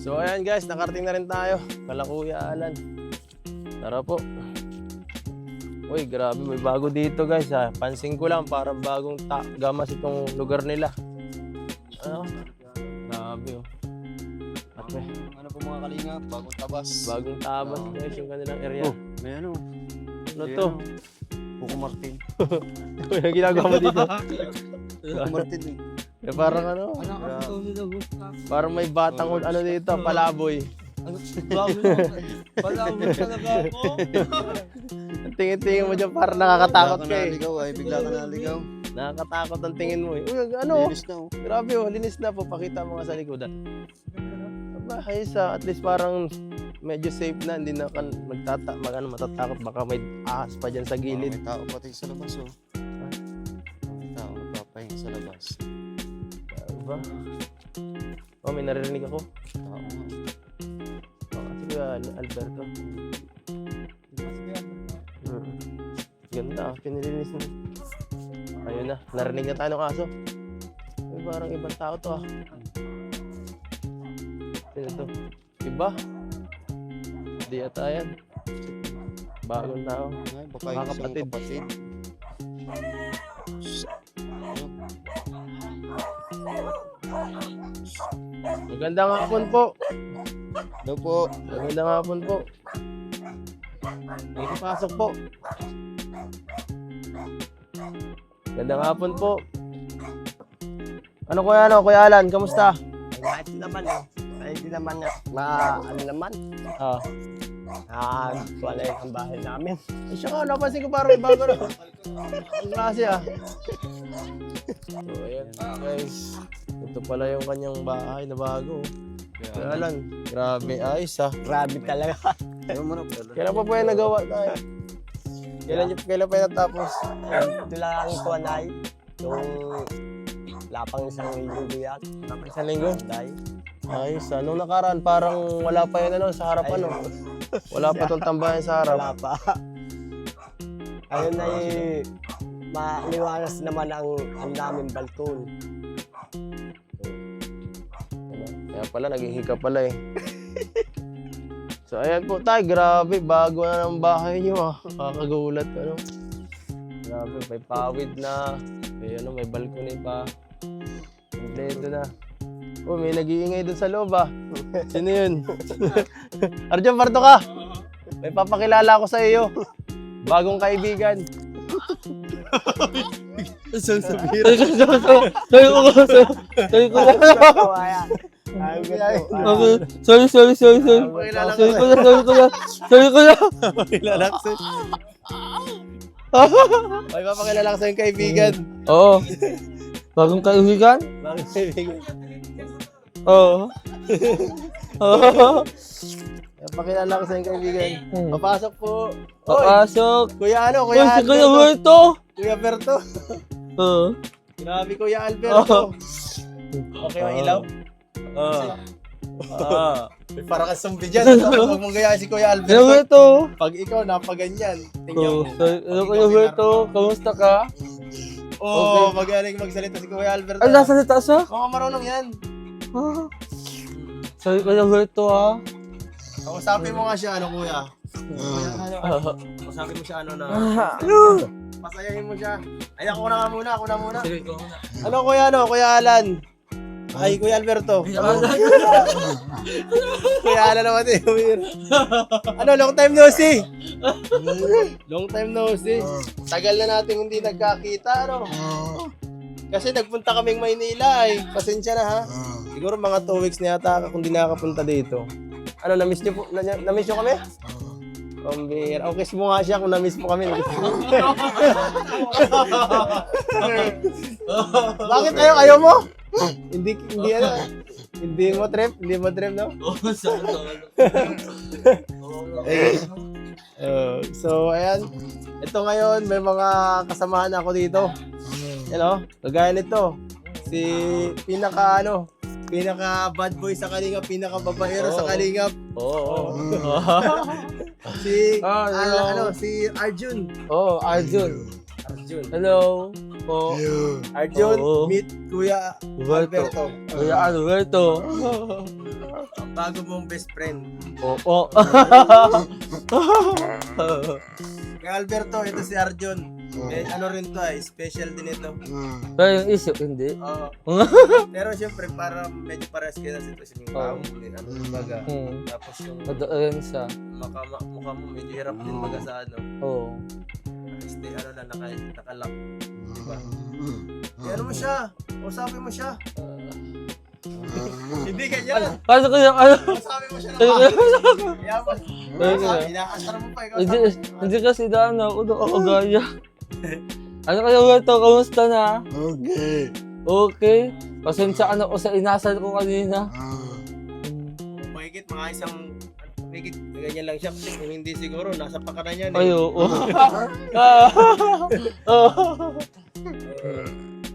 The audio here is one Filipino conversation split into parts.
So ayan guys, nakarating na rin tayo kala Kuya Alan. Tara po. Uy, grabe, may bago dito guys ha. Pansin ko lang, parang bagong gamas itong lugar nila. Ano? Grabe oh. At may, Ano po mga kalinga, bagong tabas. bagong tabas guys yung kanilang area. Oh, may ano. Ano to? Buko Martin. Uy, ang ginagawa mo dito? Buko Martin eh. Eh, parang ano? Parang may batang ano dito, palaboy. Palaboy talaga ako. Ang tingin-tingin mo dyan, parang nakakatakot ka eh. Naligaw ay, bigla ka naligaw. Nakakatakot ang tingin mo eh. Uy, ano? Linis na oh. Grabe oh, linis na po. Pakita mo nga sa likodan. Aba, ayos ah. At least parang medyo safe na. Hindi na kan matatakot. Baka may ahas pa dyan sa gilid. May tao pati sa labas oh. May tao nagpapahinga sa labas. Diba? Oh, may naririnig ako. Tao nga. Oh, kasi Kuya Alberto. Ganda ah. Pinilinis na. Ayun na. Narinig na tayo ng aso. Ay, parang ibang tao to ah. Sino to? Iba? Di ata yan. Bagong tao. Ay, baka Mga yung isang kapatid. kapatid. Magandang hapon po. Hello po. Magandang hapon po. May pasok po. Magandang hapon po. Ano Kuya Alan, kamusta? Kahit naman eh. Kahit naman ano naman. Ah. Wala yung bahay namin. Ay siya nga, napansin ko parang may bago na. Ang klase ah. So ayan guys. Ito pala yung kanyang bahay na bago. Kuya Alan, grabe ayos ah. Grabe talaga. Ayaw mo na po. Kailan pa po yan nagawa tayo? Kailan pa yan natapos? Ito lang ang tuwanay. Yung lapang isang linggo yan. Tapos isang linggo? Dahil. Ayos ah. Nung nakaraan parang wala pa yun ano, sa harap ano. Wala pa itong tambayan sa harap. Wala pa. Ayun ay maliwanas naman ang naming balkon. Kaya pala, naging hika pala eh. So ayan po tayo, grabe, bago na ng bahay nyo ah. Kakagulat ano. Grabe, may pawid na. May ano, may balcony pa. Kompleto na. Oh, may nag-iingay dun sa loob ah. Sino yun? Arjun, parto ka! May papakilala ako sa iyo. Bagong kaibigan. Sorry. Pakilala ko Sorry. Pakilala ko sa May papakilala ko sa yung kaibigan. Oo. Bagong kaibigan? Bagong kaibigan. Oo. Pakilala ko sa yung kaibigan. Papasok po. Oy, Papasok. Kuya ano? Uy, Kuya si Kuya Alberto. Berto. Kuya Berto. Oo. Grabe Kuya Alberto. Okay, may ilaw? Para ka zombie dyan. Huwag mong gayaan si Kuya Kuya Alberto. Berto. Pag ikaw napaganyan, tingnan Oo. mo. Kuya Berto, kamusta ka? Oo, magaling magsalita si Kuya Alberto. Ay, nasa sa taas ah? Oo, marunong yan. Sorry, Kuya Berto ah. Kausapin mo nga siya, ano kuya? Kausapin mo siya, ano na. Pasayahin mo siya. Ay, ako na muna. Sige, ikaw muna. Ano Kuya Alan? Ay, Kuya Alberto. Kuya Alan naman eh. Ano, long time no see. Long time no see. Tagal na natin hindi nagkakita, ano? Kasi nagpunta kaming Maynila eh. Pasensya na ha. Siguro mga 2 weeks na yata kung di nakakapunta dito. Ano, na-miss niyo po? Na-miss niyo kami? Pambira. Okay, kiss mo nga siya kung na-miss mo kami. Bakit ayaw mo? Hindi ano. Hindi mo trip, no? Oo, sana. So, ayan. Ito ngayon, may mga kasamahan ako dito. Yan kagaya nito. Si pinaka bad boy sa Kalingap, pinaka babaero sa Kalingap. Oo. Si hello. si Arjun. Oh, Arjun. Hello. po. Arjun, Oo. meet Kuya Alberto. Kuya Alberto. Ang bago mong best friend. Oo. Kuya Alberto, ito si Arjun. Eh, ano rin to special din ito. Pero yung issue, hindi. Oo. Pero syempre, para medyo parehas kayo na sitwasyon yung Oo. tao mo din. Ano baga. Tapos yung Madoon sa. mukha mo medyo hirap din baga sa ano. Oo. Ano na, nakalock. Diba? Ano mo siya? Usapin mo siya. Hindi ganyan. Paano ko yung ano? Usapin mo siya na yaman. Inaasar mo pa. Hindi kasi daan ako doon ako gaya. Ano kayo Alberto? Kamusta na? Okay. Okay. Pasensya ka na ko sa inasal ko kanina. Mahigit mga isang mahigit ganyan lang siya. Kung hindi siguro, nasa pakanan niya. Ay, oo.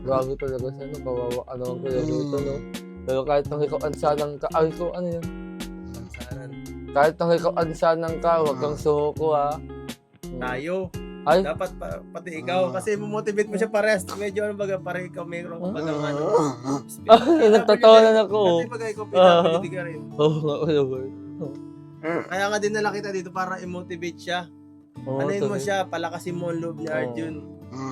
Grabe talaga siya, no? Kawawa ka naman kuya dito, no? Pero kahit nang ikaw ansanang ka, ay ko, ano yun? Kahit nang ikaw ansanang ka, huwag kang sumuko, ha? Tayo. Ay, Dapat pati ikaw. Kasi motivate mo siya parehas. Medyo ano baga, parang ikaw mayroon ka bagang ano. ay, nagtatawanan ako. Kasi baga ikaw pinapiliti ka rin. Oo nga, kuya Bert. Kaya nga din nala kita dito para i-motivate siya. Anuhin mo siya, palakasin mo ang loob ni Arjun.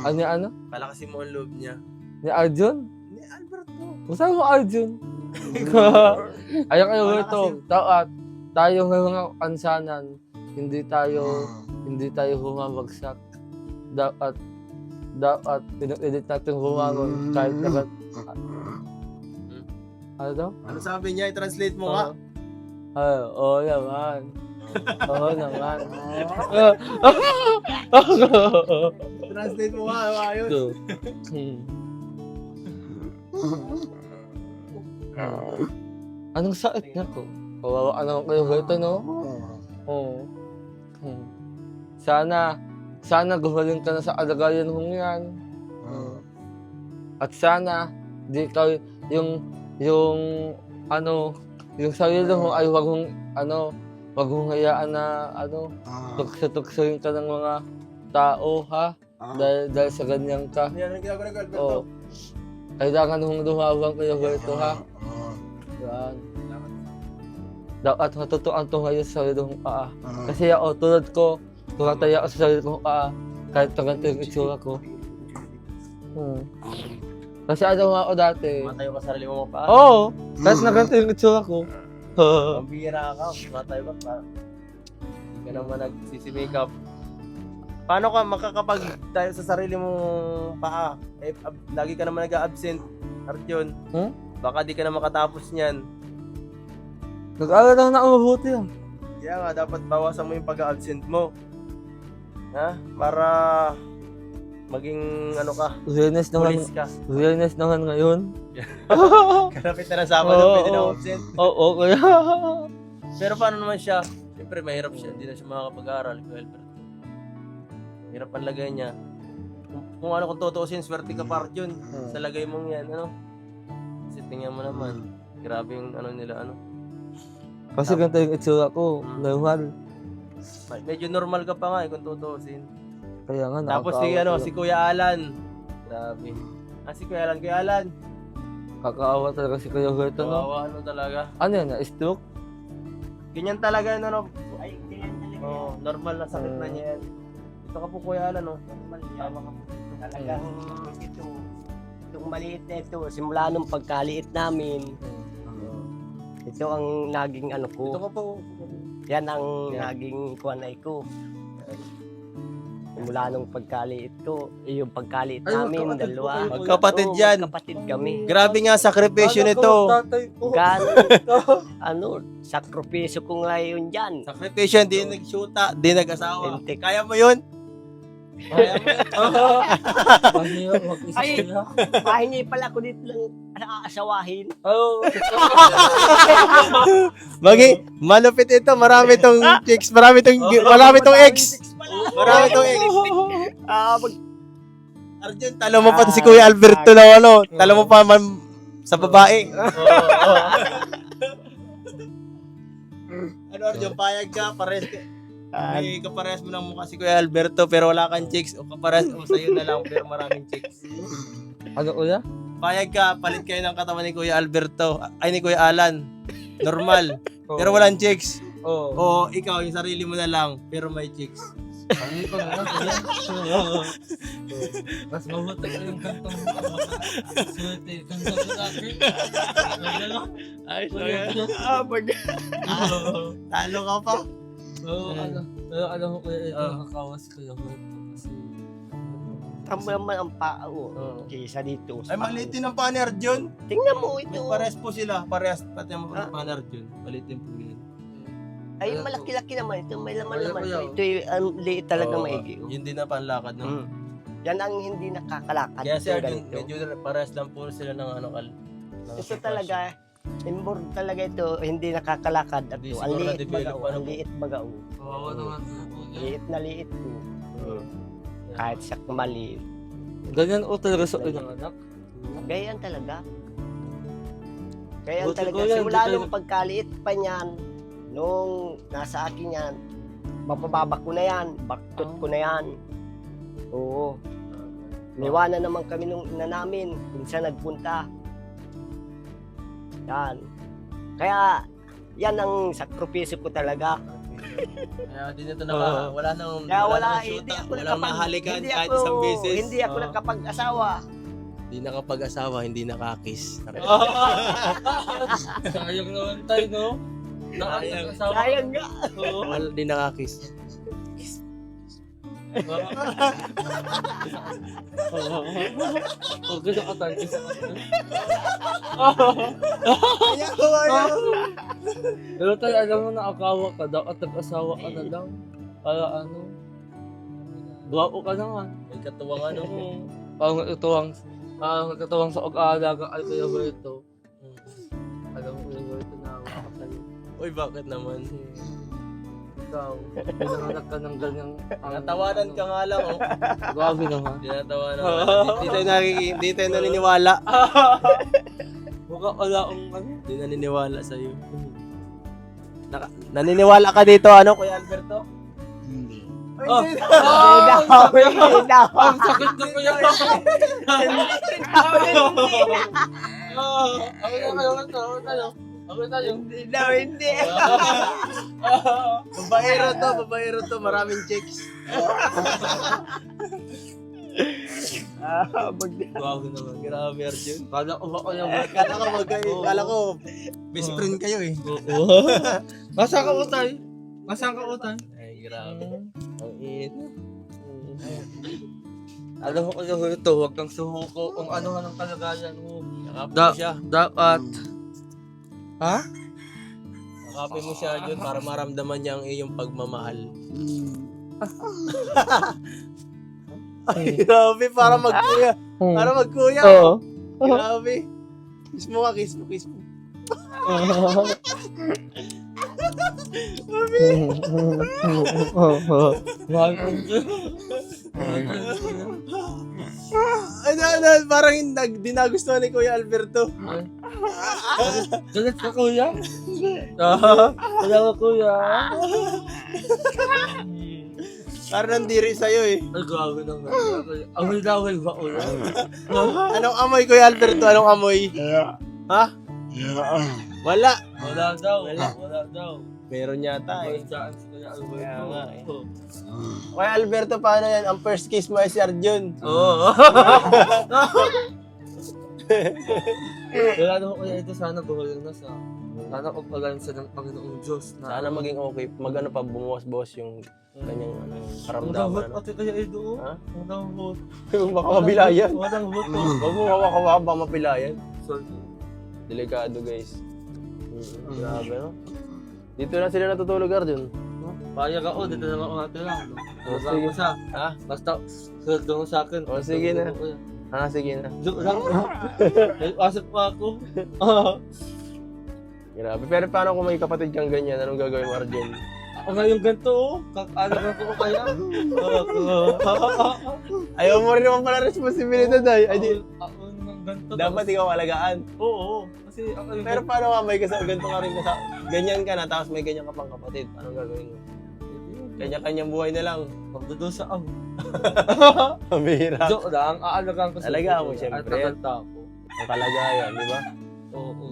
Ano? Palakasin mo ang loob niya. Ni Arjun? Ni Alberto. Saan mo Arjun? Ayaw kayo Berto. Tayo ng mga kansanan, hindi tayo humabagsak. Dapat pinipilit natin humangon kahit nagat. Ano daw? Ano sabi niya? I-translate mo nga. Oo naman. Oo naman. Translate mo nga. Ayos. So, anong sakit na ko? Kawawa ka naman kayo Berto, no? Oo. Sana gumaling ka na sa alagayan mong yan. At sana, di ka yung sarili mo ay wag mong hayaan na tukso-tuksoin ka ng mga tao, ha? Dahil sa ganyan ka. Yan ang ginagawa ni Alberto. Oo. Kailangan mong lumabang kayo Berto, ha? Yan. Dapat matutuan to ngayon sa sarili mong paa. Kasi ako, tulad ko, tumataya ako sa sarili kong paa, kahit ganito yung itsura ko. Kasi ano nga ako dati. Matayo ka sa sarili mo pa. Oo! Kahit na ganito yung itsura ko. Ang bihira ka. Matayo ka pa. Hindi ka naman nagsisimikap. Paano ka makakapag tayo sa sarili mong paa? Eh, lagi ka naman nag-absent, Arjun. Baka di ka na makatapos niyan. Nag-aaral lang na ako mabuti yan. Kaya nga, dapat bawasan mo yung pag-absent mo. Ha? Para maging ano ka, Awareness police ka. naman ngayon. Kalapit na ng Sabado, Oo, pwede na oo. absent. Oo, kaya. Pero paano naman siya? Siyempre, mahirap siya. Hindi na siya makakapag-aral. Alberto. Hirap ang lagay niya. Kung ano kung tutuusin, swerte ka pa yun. Sa lagay mong yan, ano? Kasi tingnan mo naman. Grabe yung ano nila, ano? Kasi ganito yung itsura ko. Normal. Medyo normal ka pa nga kung tutuusin. Kaya nga, Tapos si, si Kuya Alan. Grabe. Si Kuya Alan. Kakaawa talaga si Kuya Berto, no? Kawawa ano talaga. Ano yan, na-stroke? Ganyan talaga yun, ano? Ay, ganyan talaga. Normal na sakit na niya yan. Ito ka po Kuya Alan, no? Normal yan. Tama ka po. Talagang itong maliit na ito, simula nung pagkaliit namin, ito ang naging ano Ito ko. ka po. Yan ang Yan. naging kuwanay ko. Simula nung pagkaliit ko, yung pagkaliit Ay, namin, magkapatid dalawa. po kayo, Magkapatid Oo, yan. Magkapatid kami. Grabe nga sakripisyo nito. Sakripisyo ko ngayon dyan. Sakripisyo, di nag-shoota, di nag-asawa. Entik. Kaya mo yun? Kaya mo yun? Ay, pahingi pala ko dito lang aasawahin. Oo. Malupit ito. Marami tong chicks, marami tong ex. Marami tong ex. Arjun, talo mo pa si Kuya Alberto na ano. Talo mo pa sa babae. Ano Arjun, payag ka, pares ka. May kaparehas mo lang mukha si Kuya Alberto pero wala kang chicks o kaparehas o sa'yo na lang pero maraming chicks. Ano kuya? Payag ka, palit kayo ng katawan ni Kuya Alberto, ay ni Kuya Alan. Normal, Oo. pero walang chicks. Oo. O ikaw, yung sarili mo na lang, pero may chicks. Ano ko na kuya? Mas mabuti ko yung kantong swerte. Kantong ko lagi. Ay, so Kuya, yan. Talo ka pa. Oo, alam mo kuya, ito nakakawas ko yung kasi Tama naman ang pao. Oo. Kaysa dito. Ay, maliit din ang pa ni Arjun. Tingnan mo ito. Parehas po sila, parehas pati ang pa ni Arjun. Maliit din po yun. Ay, malaki-laki naman. Ito may laman naman. Kuya, Ito yung liit talaga Oo, maigi. Yun din na panlakad, no? Yan ang hindi nakakalakad. Kaya si Ito Arjun, ganito. medyo parehas lang po sila ng ano, Ito talaga, inboard talaga ito, hindi nakakalakad. At Hindi ang siguro liit na-develop bagao, pa ang na- liit bagao. kawawa naman sila kuya. Liit na liit ko. Kahit sa maliit. Ganyan o talaga sa ilang anak? Gayaan talaga. Gayaan Buti talaga. ko yan, Simula di tayo- nung pagkaliit pa niyan, nung nasa akin yan, mapababa ko na yan, baktot ko na yan. Oo. Niwanan naman kami nung ina namin, kung saan nagpunta. Yan. Kaya, yan ang sakripisyo ko talaga. Kaya di na ito Oo. wala nang Kaya wala, nang hindi shoota, ako walang mahalikan hindi kahit ako- isang beses. Hindi ako Oo. nakapag-asawa. Hindi nakapag-asawa, hindi nakakiss. Sayang naman tayo, no? Sayang. Nakakasawa. Sayang nga. Oo. Wala, hindi nakakiss. Okay, sa tayo. Pero tayo, alam mo na akawa ka daw at nag-asawa ka na daw. Para ano? Buwao ka na nga. May katuwang ano. Parang katuwang sa og-aalaga ay Kuya Berto. Alam mo Kuya Berto na ako ka sa'yo. Uy, bakit naman? Kasi ikaw, pinanganak ka ng ganyang... Natawanan ka nga lang, oh. Grabe naman. Tinatawanan ka. Hindi tayo naniniwala. Mukha wala akong ano. Hindi naniniwala sa'yo. Naniniwala ka dito, ano, Kuya Alberto? Hindi Oh. daw, hindi daw. Ang sakit na Kuya. Ako tayo. Hindi daw, hindi. Babaero to, maraming chicks. Grabe naman. Grabe, Arjun. Kala ko ba Kuya Berto? Kala ko, best friend kayo eh. Oo. Masang ka utay. Masang ka utay. Ay, grabe. Ang in. Alam mo Kuya Berto, huwag kang sumuko kung ano nga ng kalagayan mo. Nakapin mo siya. Dapat. Ha? Nakapin mo siya, Arjun, para maramdaman niya ang iyong pagmamahal. Ay, grabe, para magkuya. Para magkuya. Oo. Grabe. Kiss mo ka, kiss mo, kiss mo. Mahal ko Ano, parang di nagustuhan ni Kuya Alberto. Galit ka Kuya? Wala ka Kuya. Parang nandiri sa'yo eh. Ay grabe naman. Awil-awil ba Kuya? Anong amoy, Kuya Alberto? Anong amoy? Ha? Wala. Wala daw. Wala. Wala daw. Meron yata eh. Saan si Kuya Alberto? Kaya nga eh. Kuya Alberto, paano yan? Ang first kiss mo ay si Arjun. Oo. Wala naman Kuya ito sana buhay na sa sana pagpagalan sa ng Panginoong Diyos na Sana maging okay. Magano pa bumuwas-buwas yung kanyang ano, Walang karamdaman. hot pati kaya ito. Ha? Walang hot. Baka mabilayan. Walang hot. Huwag mo hawak-hawak, baka mapilayan. Sorry. Delikado guys. Grabe no? Dito na sila natutulog, Arjun. Paya ka o, dito na ako natira. Oh, Basta sige. mo sa, Ha? basta sweldo mo sa akin. Oh, sige na. Ha, sige na. Joke lang. Asap pa ako. Grabe. Pero paano kung may kapatid kang ganyan? Anong gagawin mo, Arjun? Ako ngayon ganito oh. Ano ka ko kaya? Ayaw mo rin naman pala responsibilidad ay. Ay, di, Ako ng ganito. dapat ikaw alagaan. Oo. Kasi ako yung Pero paano nga may ganito ka rin ganyan ka na tapos may ganyan ka pang kapatid? Anong gagawin mo? Kanya-kanyang buhay na lang. Magdudusa ako. Mabihira. So, ang aalagaan ko Alagaan mo, puso, syempre. At tatanda ko. Ang kalagayan, di ba? Oo.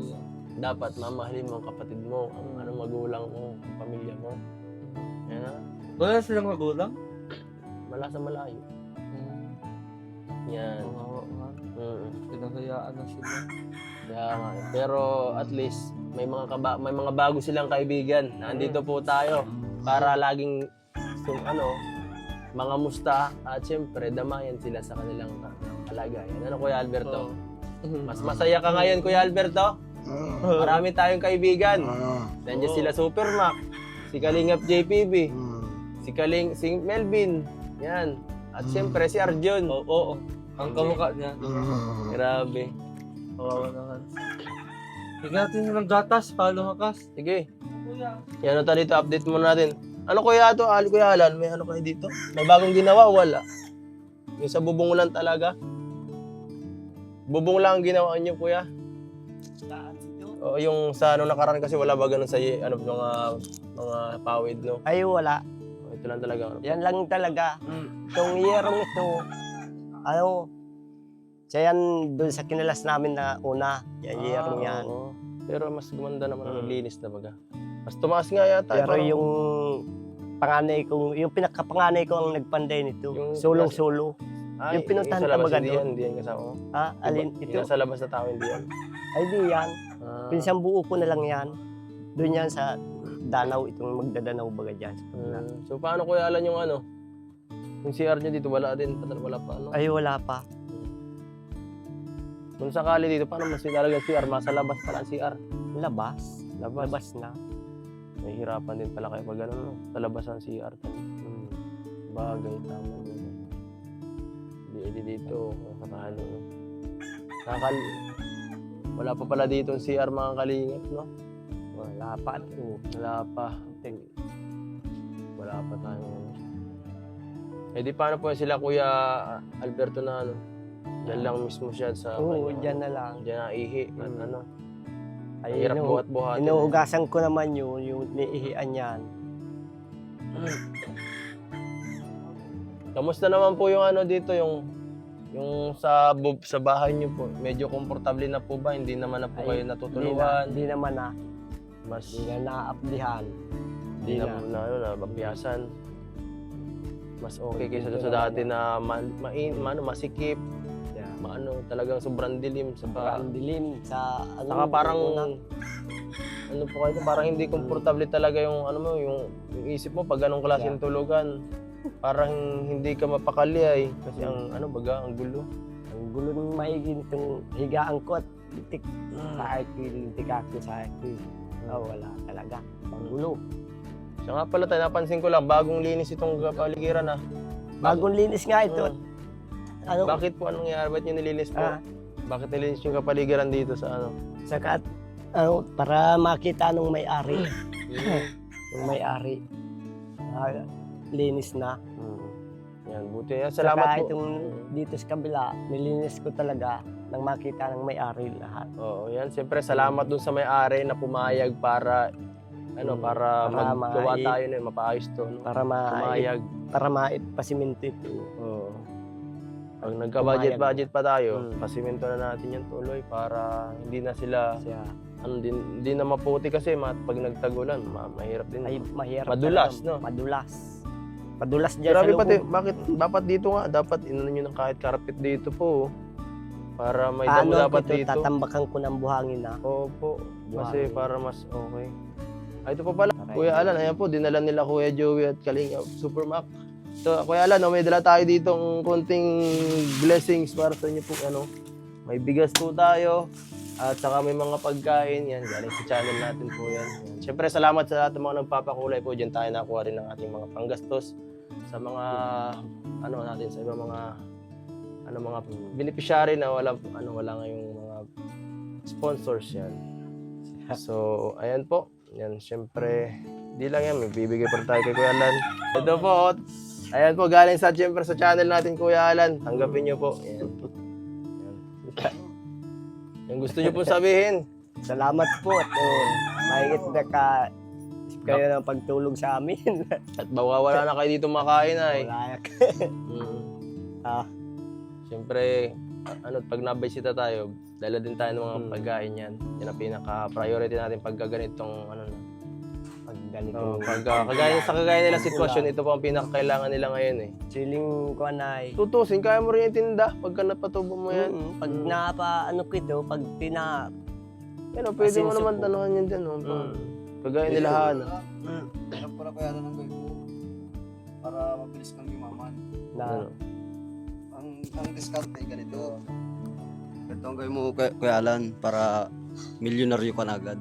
Dapat mamahalin mo ang kapatid mo, ang magulang mo, ang pamilya mo. Yan na. Wala silang magulang? Mala sa malayo. Yan. Oo nga. Mm. Pinahayaan na sila. Kaya nga. Pero at least may mga bago silang kaibigan. Nandito po tayo para laging mga musta at syempre damayan sila sa kanilang kalagayan. Ano Kuya Alberto? Mas masaya ka ngayon Kuya Alberto? Marami tayong kaibigan. Nandiyan sila Supermac, si Kalingap JPB, si Melvin, yan. At syempre si Arjun. Oo. Ang kamukha niya. Grabe. Oo naman. Higyan natin ng gatas, palo hakas. Sige. Yan na dito, update muna natin. Ano Kuya to? Kuya Alan, may ano kayo dito? May bagong ginawa? Wala. Yung sa bubong lang talaga? Bubong lang ang ginawa niyo Kuya? O yung sa nakaraan kasi wala ba ganun sa mga pawid no? Ay, wala. Ito lang talaga. Yan lang talaga. Itong yerong ito, siya yan doon sa kinalas namin na una. Yan, yerong yan. Oo. Pero mas gumanda naman ang linis na baga. Mas tumaas nga yata. Pero yung panganay ko, yung pinakapanganay ko ang nagpanday nito. Yung- Sulong-sulo. yung pinuntahan sa ka labas, baga hindi doon? yan, hindi yan kasama ko. Ha? Alin Yung ito? nasa labas na tao, hindi yan. Ay, di yan. Ah. Pinsang buo ko na lang yan. Doon yan sa Danaw, itong magdadanaw baga dyan. So paano Kuya Alan yung yung CR niya dito, wala din, wala pa ano? Ay, wala pa. Kung sakali dito, paano mas talaga CR? Masa labas pala ang CR. Labas. Labas. Labas na. Nahihirapan din pala kayo pag gano'n, no? Sa labas ang CR. Bagay, tama din. Hindi dito, nakakalo, no? Wala pa pala dito ang CR mga kalingap, no? Wala pa. Wala pa. Wala pa tayo. Eh di paano po sila Kuya Alberto na Diyan lang mismo siya sa Oo, dyan na lang. Diyan na ihi at Ay, hirap buhat-buhat. inuugasan ko naman yung niihian yan. Kamusta naman po yung dito yung sa bahay niyo po? Medyo komportable na po ba? Hindi naman na po kayo natutuluan? Hindi naman na. Mas Hindi na naapdihan. hindi na mabiyasan. Mas okay kaysa sa dati na masikip. Yeah. Talagang sobrang dilim Ang dilim sa saka parang po kayo, parang hindi komportable talaga yung yung isip mo pag ganong klaseng tulugan. Parang hindi ka mapakali ay kasi ang ang gulo. Ang gulo ng maiging itong higaan ko at litik. Sa akin, litik ako sa akin. Wala talaga. Ang gulo. Siya nga pala tayo, napansin ko lang, bagong linis itong kapaligiran Bagong linis nga ito. Bakit po anong nangyari? Ba't nyo nilinis po? Bakit nilinis yung kapaligiran dito sa Saka, para makita nung may-ari. Yung may-ari. Linis na. Yan, buti yan. Salamat Saka po. itong dito sa kabila, nilinis ko talaga nang makita ng may-ari lahat. Oo, yan. Siyempre, salamat dun sa may-ari na pumayag para para magawa tayo na mapaayos to. No? Pumayag. Para maipasimento ito. Oo. Pag nagka-budget pa tayo, pasimento na natin yung tuloy para hindi na sila hindi na maputi kasi pag nagtagulan, mahirap din. Ay, mahirap. Madulas, talaga. no? Madulas dyan Grabe sa pati, loob. bakit dapat dito nga, dapat inano nyo ng kahit carpet dito po. Para may damo Ano dapat ito, dito. tatambakan ko ng buhangin na. Opo, kasi Buhangin. para mas okay. Ito pa pala, Kuya Alan, ayan po, dinala nila Kuya Joey at Kalingap Supermac. So, Kuya Alan, may dala tayo ditong konting blessings para sa inyo po, may bigas po tayo, at saka may mga pagkain, yan, galing sa channel natin po yan. Siyempre, salamat sa lahat ng mga nagpapakulay po, dyan tayo nakuha rin ng ating mga panggastos sa mga, natin, sa ibang mga, mga beneficiary na wala ngayong mga sponsors yan. So, ayan po. Yan, syempre, di lang yan, may bibigay pa rin tayo kay Kuya Alan. Ito po, ayan po, galing syempre sa channel natin, Kuya Alan. Tanggapin nyo po. Ayan. Yung gusto nyo po sabihin. Salamat po. Mahigit na ka kayo ng pagtulog sa amin. At wala na kayo dito makain ay. Wala. Ah. Siyempre, pag nabisita tayo, dala din tayo ng mga pagkain yan. Yan ang pinaka-priority natin pag ganitong Pag ganito. kagaya nilang sitwasyon, ito po ang pinakakailangan nila ngayon eh. Siling ko na Tutusin, kaya mo rin itinda pagka napatubo mo yan. Pag napaano ko ito, pag Yan o, pwede mo Asin naman supo. tanuhan yan dyan. Kagaya nila Hana. Hirap pala kaya ng gawin mo para mabilis kang yumaman. na Ang diskarte ganito. Ito ang gawin mo, Kuya Alan, para milyonaryo ka na agad.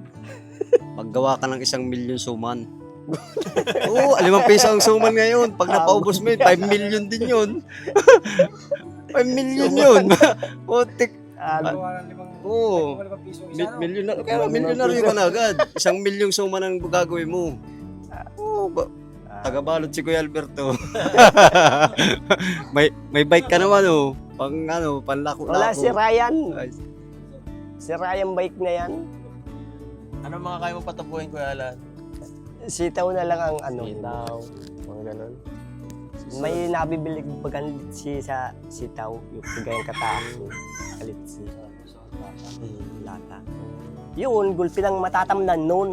Paggawa ka ng 1 milyon suman. Oo, 5 piso ang suman ngayon. Pag napaubos mo yun, 5 million din yun. 5 million yun. Putik. Oo. Milyonaryo, kaya milyonaryo ka na agad. 1 milyong suman ang gagawin mo. Oo, tagabalot si Kuya Alberto. may bike ka naman oh. Panlako. wala si Ryan. Si Ryan bike na yan. Ano mga kaya mo patapuhin, Kuya Alan? Sitaw na lang ang Sitaw, mga ganun. May nabibili bagan sa sitaw, yung kagayang kataas, kalitsi, lata. Yun, gulpi ng matatamnan nun.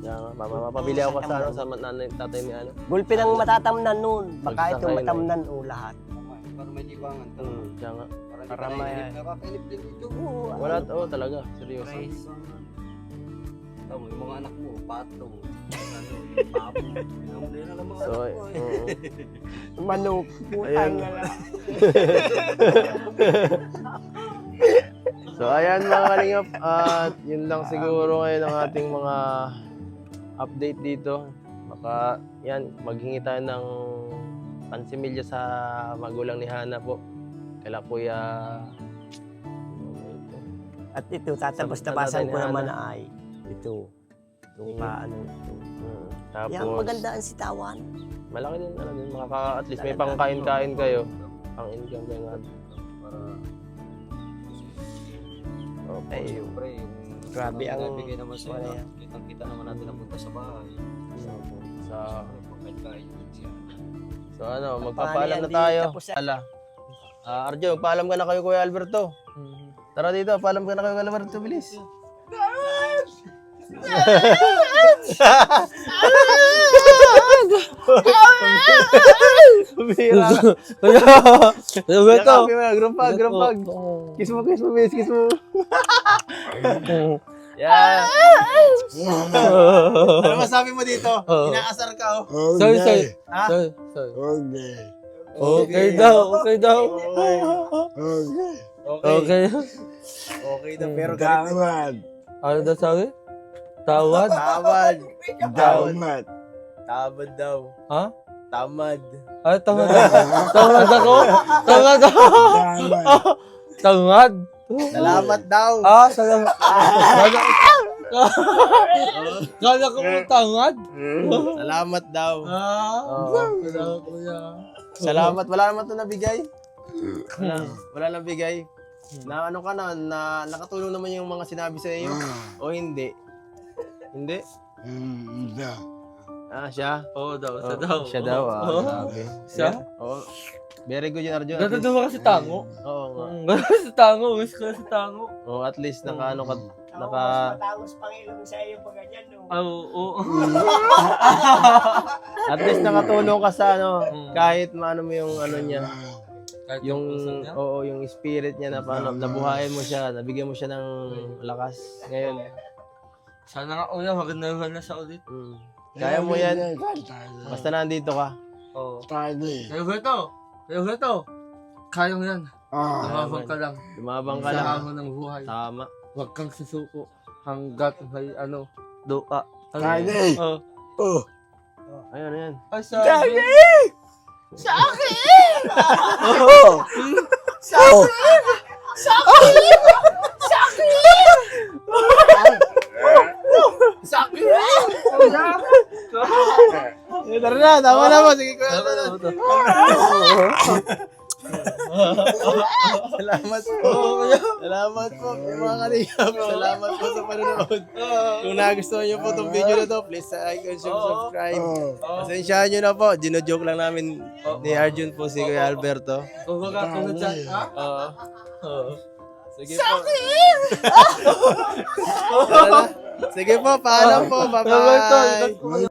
Yan, mapabili ako sa nanay, tatay ni ano. Gulpi ng matatamnan nun. Baka ito Magsakay na matamnan o lahat. Para may libangan. Kaya nga. Para may- Nakakainip din ito. Wala, talaga, seryoso. Tama, yung mga anak mo, pato, papo. Hindi na lang mga So, anak mo. Manok, putang Ayan. na lang. So ayan mga kalingap, at yun lang siguro ngayon ang ating mga update dito. Baka yan, maghingi tayo ng pansimilya sa magulang ni Hana po. Kaila Kuya. At ito, tatabas-tabasan ko naman ay ito. Yung paano ito. Tapos, Yang maganda ang sitawan. malaki din, at least may pangkain-kain kayo. Pang-income kayo nga. Para Okay. siyempre, yung Grabe ang- nabigay naman sa wala iyo, yan. kitang-kita naman natin ang punta sa bahay. So, Pagkain siya. so magpapaalam na Hindi tayo. tapos na. Ala. Arjo, paalam ka na kayo Kuya Alberto. Tara dito, paalam ka na kayo Kuya Alberto, bilis. Bira. Alberto! Grumpag. Kiss mo, bilis, kiss mo. Yan. Ano masabi mo dito? Inaasar ka, oh. Sorry. Ha? Sorry. Okay daw. Okay. Okay. Okay daw, pero ganito. Ano daw sabi? Tawad? Tamad. Damat. Tamad daw. Ha? Tamad. Ay, tamad ako. Tamad ako. Tamad ako. Damat. Tamad? Salamat daw. Salamat. Kala ko mo tamad? Salamat daw. Salamat kuya. Salamat. Wala naman ito nabigay. Wala nabigay. Na ano ka na nakatulong naman yung mga sinabi sa iyo o hindi? Hindi? Siya? Oo daw, Oh, siya daw. Grabe. Siya? Oo. Very good yun, Arjun. Ganda daw kasi tango. Oo nga. Ganda kasi tango. Wish ko kasi tango. Oh, at least naka Matangos Panginoon sa iyo pag ganyan, no? Oo. at least nakatulong ka sa Mm. kahit maano mo yung ano niya. Kahit Yung puso niya. yung spirit niya na paano nabuhayin mo siya, nabigyan mo siya ng lakas ngayon. Sana nga uya, maganda na siya ulit. Kaya mo yan. Basta nandito ka. Oo. Tadi. Kayo Beto. Kaya mo yan. Lumabang ka lang. Lumabang ka Sa lang. hamon ng buhay. Tama. Huwag kang susuko hanggat may doa. Tadi. Oh. Ayun. Ay, sabi. Tara na, tama na mo. Sige, kuya. Salamat po. Salamat po mga kalingap. Salamat po sa panonood. Kung nagustuhan niyo po itong video na to, please like and subscribe. Pasensyahan niyo na po. Gino-joke lang namin ni Arjun po si Kuya Alberto. Kumbaga, kung nag-chat, ha? Oo. Sige po. Sige po, paalam po. Bye-bye.